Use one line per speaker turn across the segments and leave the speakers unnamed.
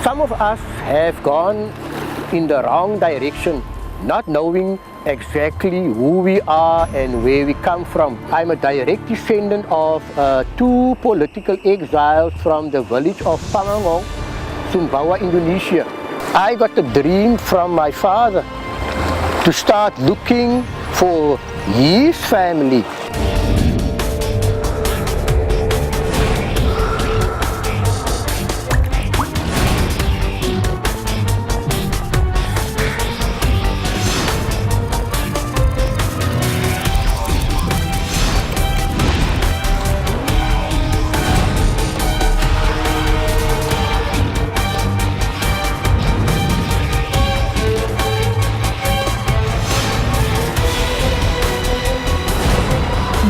Some of us have gone in the wrong direction, not knowing exactly who we are and where we come from. I'm a direct descendant of two political exiles from the village of Pangangong, Sumbawa, Indonesia. I got the dream from my father to start looking for his family.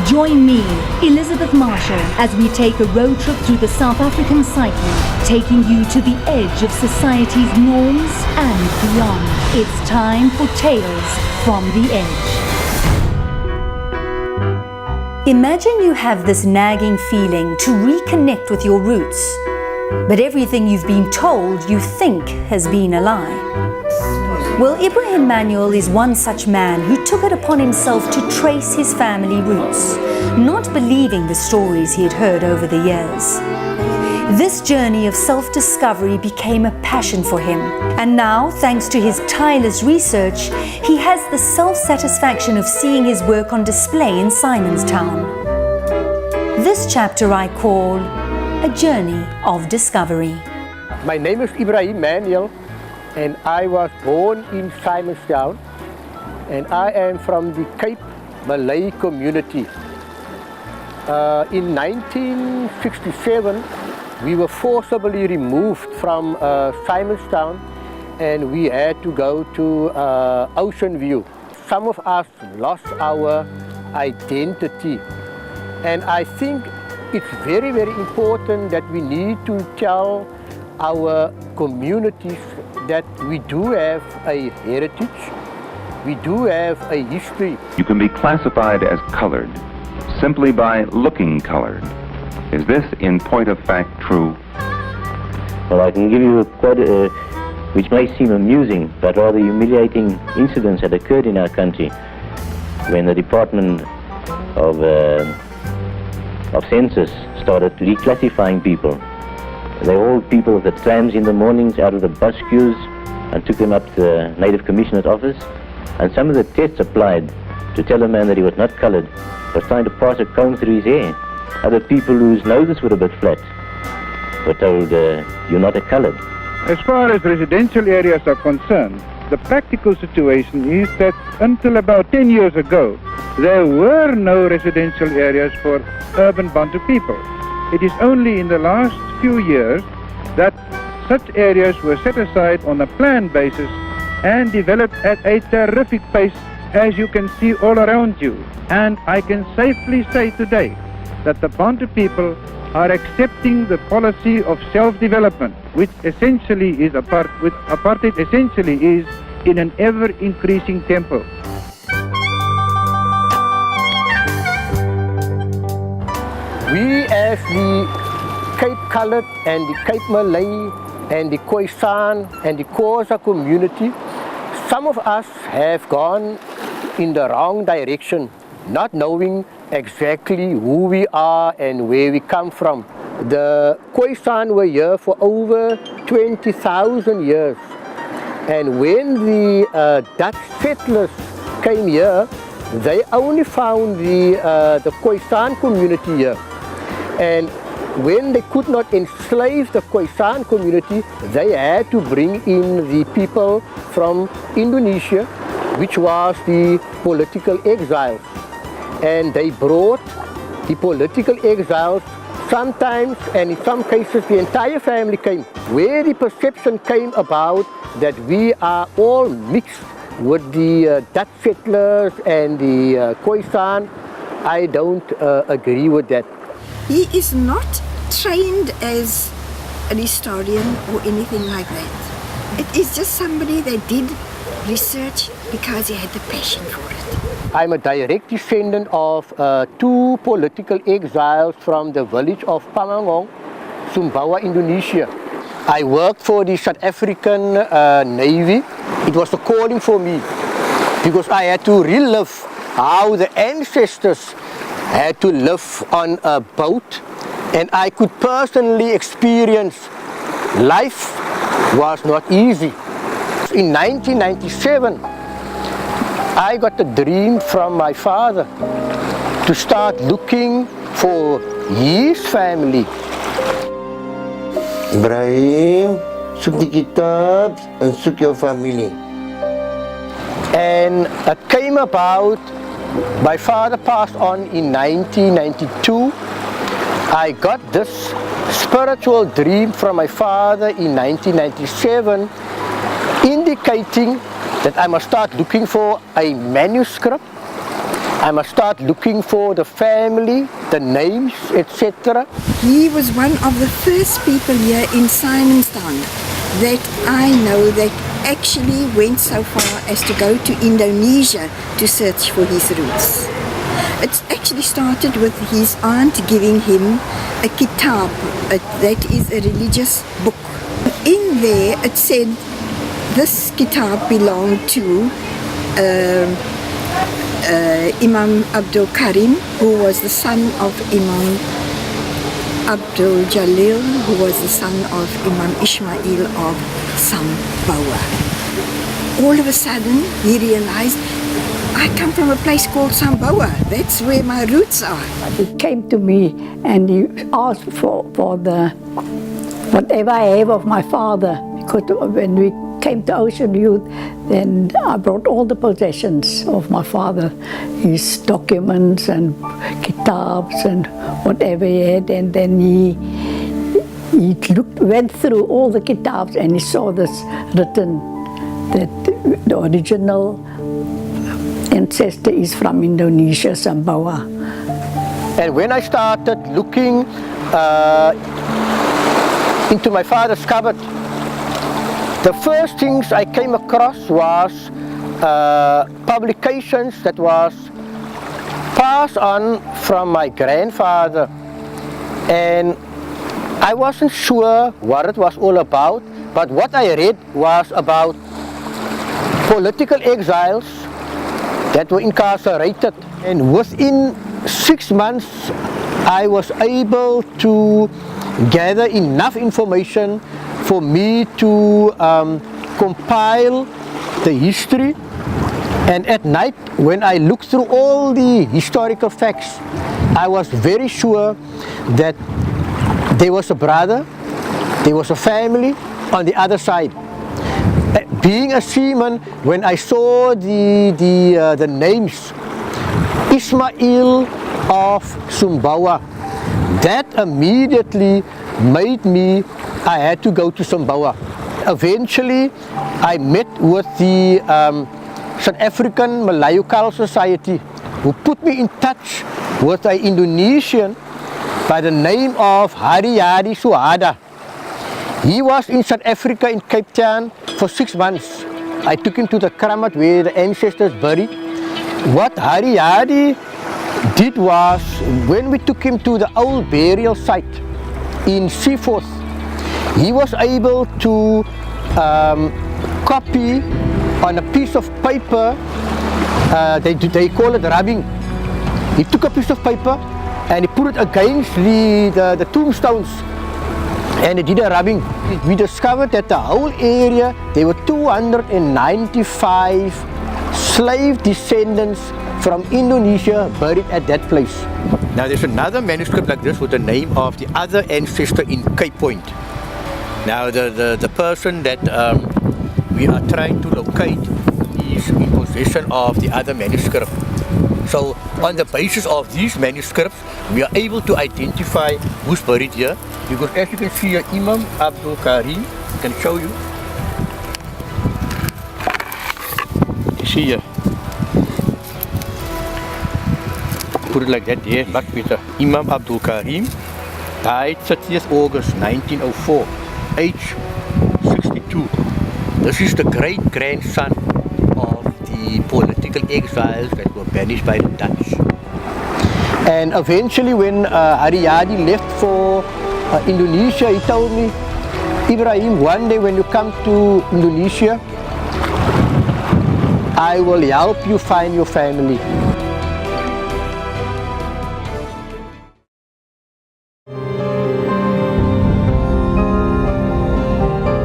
Join me, Elizabeth Marshall, as we take a road trip through the South African psyche, taking you to the edge of society's norms and beyond. It's time for Tales from the Edge. Imagine you have this nagging feeling to reconnect with your roots, but everything you've been told you think has been a lie. Well, Ibrahim Manuel is one such man who took it upon himself to trace his family roots, not believing the stories he had heard over the years. This journey of self-discovery became a passion for him, and now, thanks to his tireless research, he has the self-satisfaction of seeing his work on display in Simonstown. This chapter I call A Journey of Discovery.
My name is Ibrahim Manuel, and I was born in Simonstown, and I am from the Cape Malay community. In 1967, we were forcibly removed from Simonstown, and we had to go to Ocean View. Some of us lost our identity, and I think it's very, very important that we need to tell our communities that we do have a heritage, we do have a history.
You can be classified as colored simply by looking colored. Is this, in point of fact, true?
Well, I can give you which may seem amusing, but rather humiliating incidents that occurred in our country when the Department of Census started reclassifying people. They hauled people with the trams in the mornings out of the bus queues and took them up to the Native Commissioner's office. And some of the tests applied to tell a man that he was not colored was trying to pass a comb through his hair. Other people whose noses were a bit flat were told, you're not a colored.
As far as residential areas are concerned, the practical situation is that until about 10 years ago, there were no residential areas for urban Bantu people. It is only in the last few years that such areas were set aside on a planned basis and developed at a terrific pace, as you can see all around you. And I can safely say today that the Bantu people are accepting the policy of self-development, which essentially is apartheid essentially is in an ever-increasing tempo.
We as the Cape Colored and the Cape Malay and the Khoisan and the Xhosa community, some of us have gone in the wrong direction, not knowing exactly who we are and where we come from. The Khoisan were here for over 20,000 years, and when the Dutch settlers came here, they only found the Khoisan community here. And when they could not enslave the Khoisan community, they had to bring in the people from Indonesia, which was the political exiles. And they brought the political exiles sometimes, and in some cases the entire family came, where the perception came about that we are all mixed with the Dutch settlers and the Khoisan. I don't agree with that.
He is not trained as an historian or anything like that. It is just somebody that did research because he had the passion for it.
I'm a direct descendant of two political exiles from the village of Pangangong, Sumbawa, Indonesia. I worked for the South African Navy. It was a calling for me because I had to relive how the ancestors had to live on a boat, and I could personally experience life was not easy. In 1997, I got a dream from my father to start looking for his family.
Ibrahim, soek die kitab en soek jou familie.
And it came about, my father passed on in 1992. I got this spiritual dream from my father in 1997, indicating that I must start looking for a manuscript. I must start looking for the family, the names, etc.
He was one of the first people here in Simonstown that I know that actually went so far as to go to Indonesia to search for his roots. It actually started with his aunt giving him a kitab, that is a religious book. In there it said this kitab belonged to Imam Abdul Karim, who was the son of Imam Abdul Jalil, who was the son of Imam Ismail of Sambawa. All of a sudden, he realized, I come from a place called Sambawa. That's where my roots are.
He came to me and he asked for the whatever I have of my father, because when we came to Ocean Youth, then I brought all the possessions of my father, his documents and kitabs and whatever he had, and then he went through all the kitabs and he saw this written that the original ancestor is from Indonesia, Sambawa.
And when I started looking into my father's cupboard, the first things I came across was publications that was passed on from my grandfather, and I wasn't sure what it was all about, but what I read was about political exiles that were incarcerated, and within 6 months I was able to gather enough information for me to compile the history. And at night, when I looked through all the historical facts, I was very sure that there was a brother, there was a family on the other side. Being a seaman, when I saw the names, Ismail of Sumbawa, that immediately made me, I had to go to Sumbawa. Eventually, I met with the South African Malayu Society, who put me in touch with an Indonesian by the name of Haryadi Suhada. He was in South Africa, in Cape Town, for 6 months. I took him to the Kramat where the ancestors buried. What Haryadi did was, when we took him to the old burial site in Seaforth, he was able to copy on a piece of paper, they call it rubbing. He took a piece of paper and he put it against the tombstones, and he did a rubbing. We discovered that the whole area, there were 295 slave descendants from Indonesia buried at that place. Now there's another manuscript like this with the name of the other ancestor in Cape Point. Now the person that we are trying to locate is in possession of the other manuscript. So on the basis of these manuscripts, we are able to identify who's buried here, because as you can see here, Imam Abdul Karim, I can show you. You see here. Put it like that, yeah, much better. Imam Abdul Karim died 30th August 1904, age 62. This is the great-grandson of the political exiles that were banished by the Dutch. And eventually when Haryadi left for Indonesia, he told me, Ibrahim, one day when you come to Indonesia, I will help you find your family.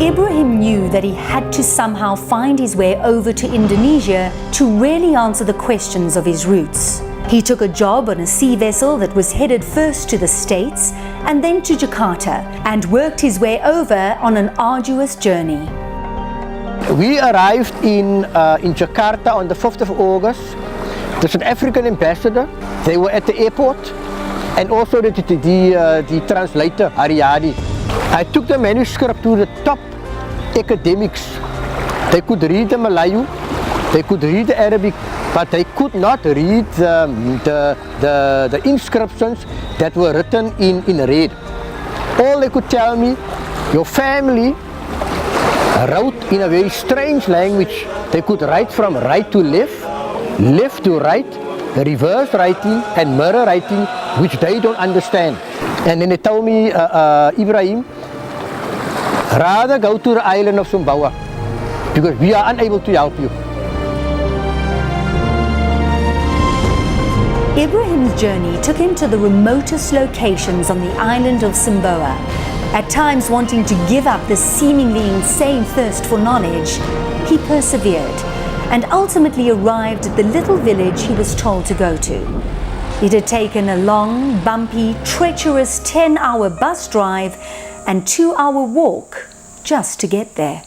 Ibrahim knew that he had to somehow find his way over to Indonesia to really answer the questions of his roots. He took a job on a sea vessel that was headed first to the States and then to Jakarta, and worked his way over on an arduous journey.
We arrived in Jakarta on the 5th of August. The South African ambassador, they were at the airport, and also the translator, Haryadi. I took the manuscript to the top academics. They could read the Malayu, they could read the Arabic, but they could not read the inscriptions that were written in red. All they could tell me, your family wrote in a very strange language. They could write from right to left, left to right, reverse writing and mirror writing, which they don't understand. And then they told me, Ibrahim, rather go to the island of Sumbawa, because we are unable to help you.
Ibrahim's journey took him to the remotest locations on the island of Sumbawa. At times wanting to give up the seemingly insane thirst for knowledge, he persevered and ultimately arrived at the little village he was told to go to. It had taken a long, bumpy, treacherous 10-hour bus drive and 2-hour walk just to get there.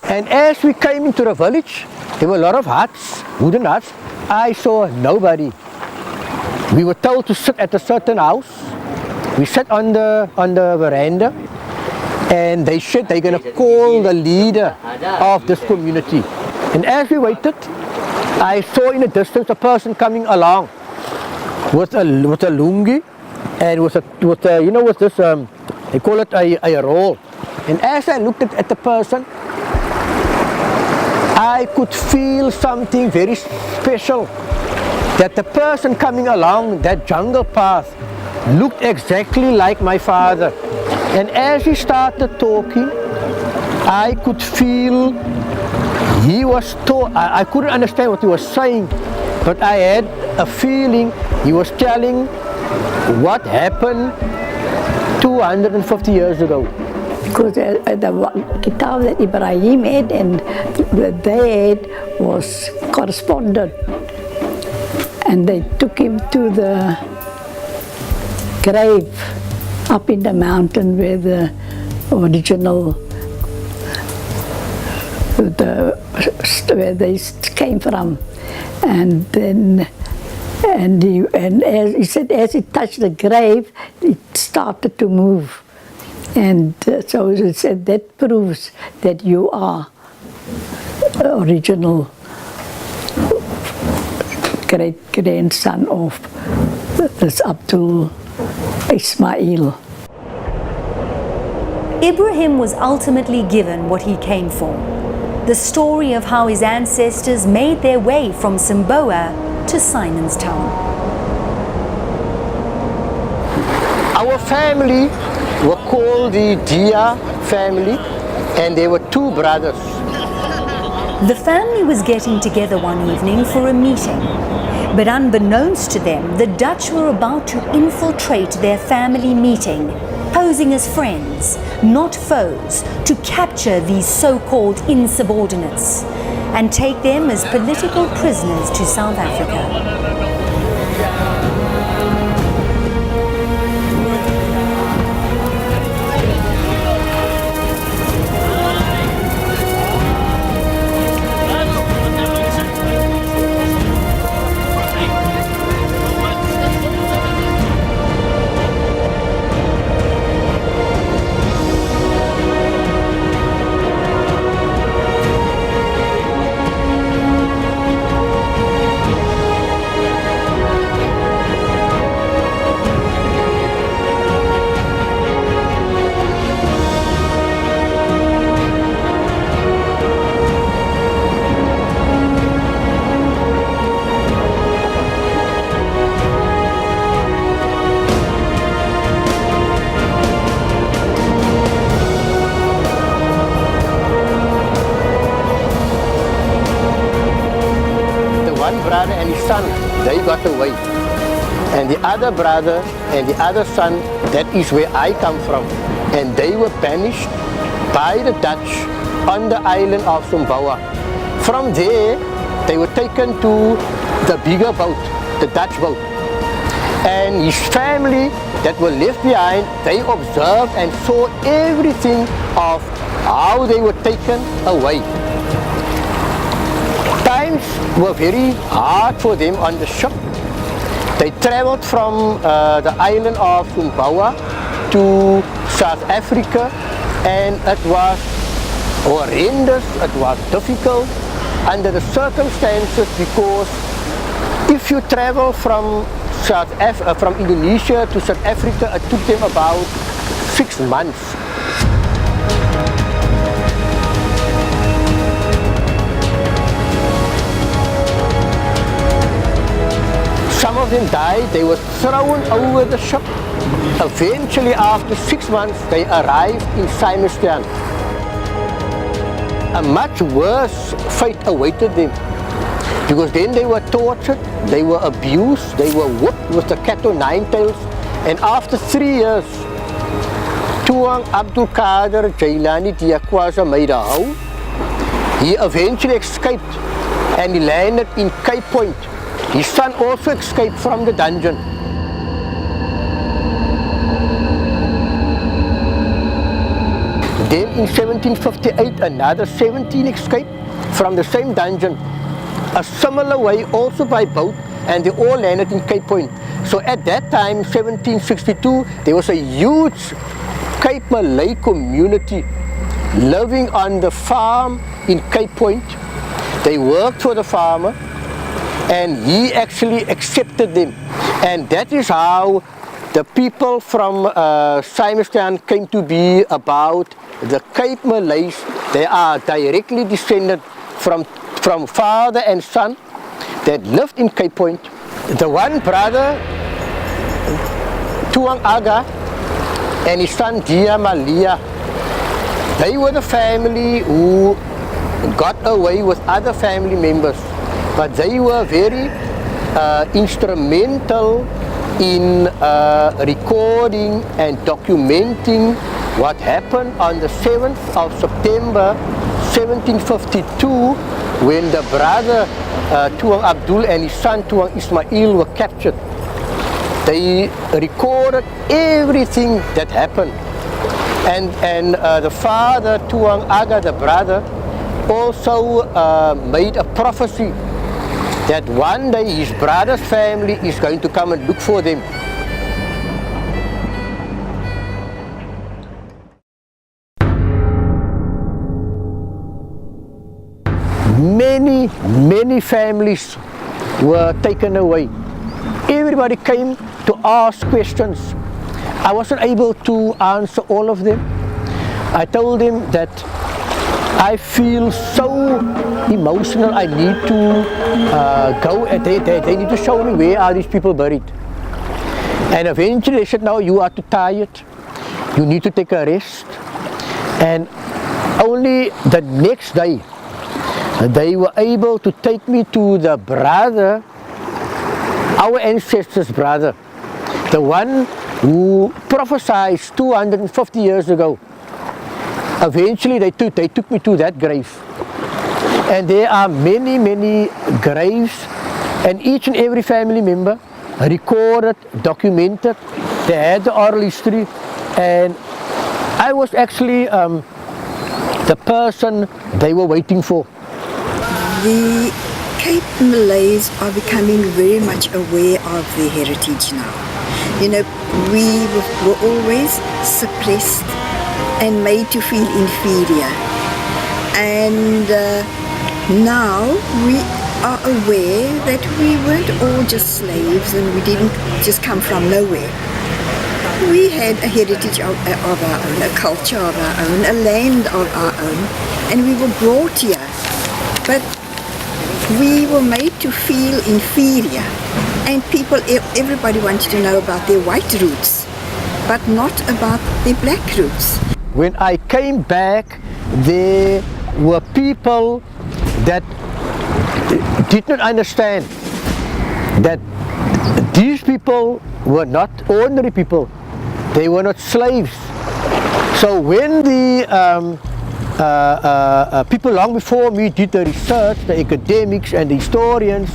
And as we came into the village, there were a lot of huts, wooden huts. I saw nobody. We were told to sit at a certain house. We sat on the veranda, and they said they're going to call the leader of this community. And as we waited, I saw in the distance a person coming along with a lungi and with this they call it a roll. And as I looked at the person, I could feel something very special, that the person coming along that jungle path looked exactly like my father. And as he started talking, I could feel I couldn't understand what he was saying, but I had a feeling he was telling what happened 250 years ago.
Because the kitab that Ibrahim had and that they had was correspondent. And they took him to the grave up in the mountain where the original, where they came from. And then, and as he said, as he touched the grave, it started to move. And so he said, that proves that you are the original great-grandson of this Abdul Ismail.
Ibrahim was ultimately given what he came for. The story of how his ancestors made their way from Sumbawa to Simon's Town.
Our family were called the Dia family, and there were two brothers.
The family was getting together one evening for a meeting. But unbeknownst to them, the Dutch were about to infiltrate their family meeting, posing as friends, not foes, to capture these so-called insubordinates and take them as political prisoners to South Africa.
son, they got away. And the other brother and the other son, that is where I come from. And they were banished by the Dutch on the island of Sumbawa. From there, they were taken to the bigger boat, the Dutch boat. And his family that were left behind, they observed and saw everything of how they were taken away. Times were very hard for them on the ship. They traveled from the island of Sumbawa to South Africa, and it was horrendous, it was difficult under the circumstances, because if you travel from from Indonesia to South Africa, it took them about 6 months. Some of them died, they were thrown over the ship. Eventually, after 6 months, they arrived in Simonstown. A much worse fate awaited them, because then they were tortured, they were abused, they were whipped with the cat o' nine tails, and after 3 years, Tuan Abdul Qadir Jailani Diakwaza Maidahau, he eventually escaped and he landed in Cape Point. His son also escaped from the dungeon. Then in 1758, another 17 escaped from the same dungeon. A similar way also by boat, and they all landed in Cape Point. So at that time, 1762, there was a huge Cape Malay community living on the farm in Cape Point. They worked for the farmer, and he actually accepted them. And that is how the people from Simonstown came to be about the Cape Malays. They are directly descended from father and son that lived in Cape Point. The one brother, Tuang Aga, and his son Dia Malia, they were the family who got away with other family members, but they were very instrumental in recording and documenting what happened on the 7th of September 1752, when the brother Tuang Abdul and his son Tuang Ismail were captured. They recorded everything that happened, and the father Tuang Aga, the brother, also made a prophecy that one day his brother's family is going to come and look for them. Many families were taken away. Everybody came to ask questions. I wasn't able to answer all of them. I told them that I feel so emotional, I need to go, and they need to show me where are these people buried. And eventually they said, no, you are too tired, you need to take a rest. And only the next day they were able to take me to the brother, our ancestors' brother, the one who prophesied 250 years ago. Eventually they took me to that grave. And there are many graves, and each and every family member recorded, documented. They had the oral history, and I was actually the person they were waiting for.
The Cape Malays are becoming very much aware of their heritage now. You know, we were always suppressed and made to feel inferior. And now we are aware that we weren't all just slaves and we didn't just come from nowhere. We had a heritage of our own, a culture of our own, a land of our own, and we were brought here. But we were made to feel inferior, and everybody wanted to know about their white roots, but not about their black roots.
When I came back, there were people that did not understand that these people were not ordinary people. They were not slaves. So when the people long before me did the research, the academics and the historians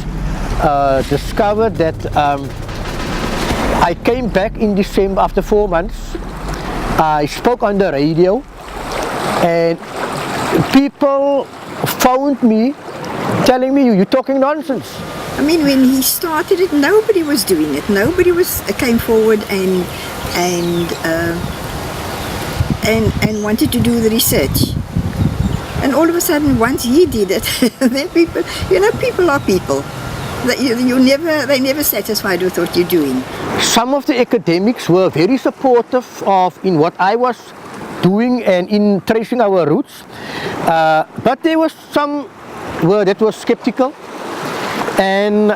discovered that I came back in December after 4 months. I spoke on the radio and people phoned me telling me, you're talking nonsense.
I mean, when he started it, nobody was doing it. Nobody came forward and wanted to do the research. And all of a sudden, once he did it, then people, people are people. They're never satisfied with what you're doing.
Some of the academics were very supportive in what I was doing and in tracing our roots. But there was some that was skeptical. And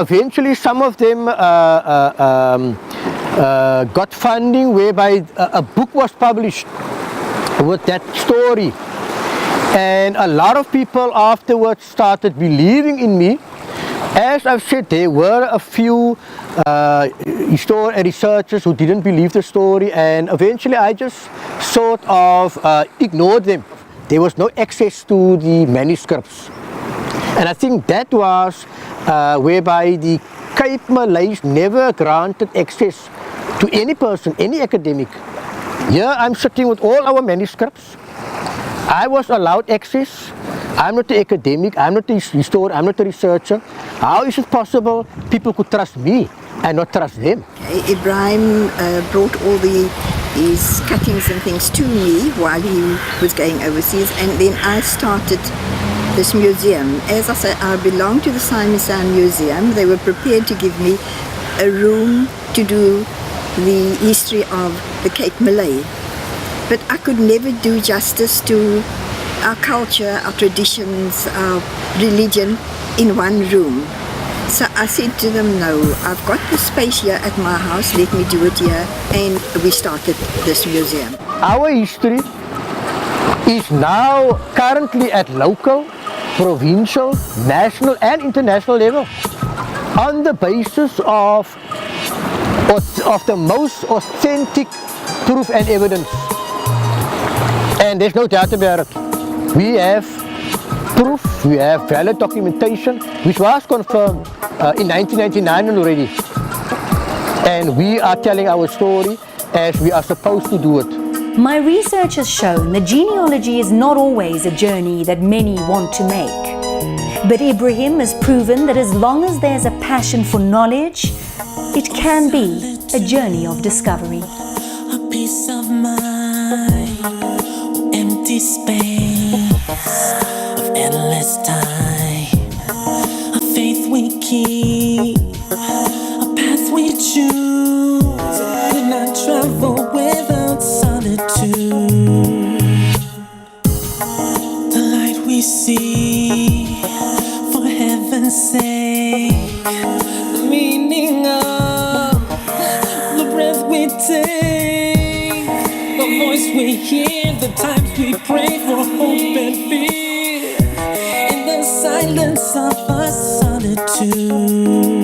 eventually some of them got funding whereby a book was published with that story. And a lot of people afterwards started believing in me. As I've said, there were a few researchers who didn't believe the story, and eventually I just sort of ignored them. There was no access to the manuscripts. And I think that was whereby the Cape Malays never granted access to any person, any academic. Here I'm sitting with all our manuscripts. I was allowed access. I'm not an academic, I'm not a historian, I'm not a researcher. How is it possible people could trust me and not trust them?
Ibrahim brought all his cuttings and things to me while he was going overseas, and then I started this museum. As I said, I belong to the Simonstown Museum. They were prepared to give me a room to do the history of the Cape Malay. But I could never do justice to our culture, our traditions, our religion in one room. So I said to them, no, I've got the space here at my house, let me do it here. And we started this museum.
Our history is now currently at local, provincial, national and international level on the basis of the most authentic proof and evidence. And there's no doubt about it. We have proof, we have valid documentation, which was confirmed in 1999 already. And we are telling our story as we are supposed to do it.
My research has shown that genealogy is not always a journey that many want to make. But Ibrahim has proven that as long as there's a passion for knowledge, it can be a journey of discovery.
A peace of mind, empty space of endless time, a faith we keep, a path we choose, did not travel without solitude. The light we see, for heaven's sake, the meaning of the breath we take, the voice we hear, the times we pray for hope and fear, in the silence of our solitude.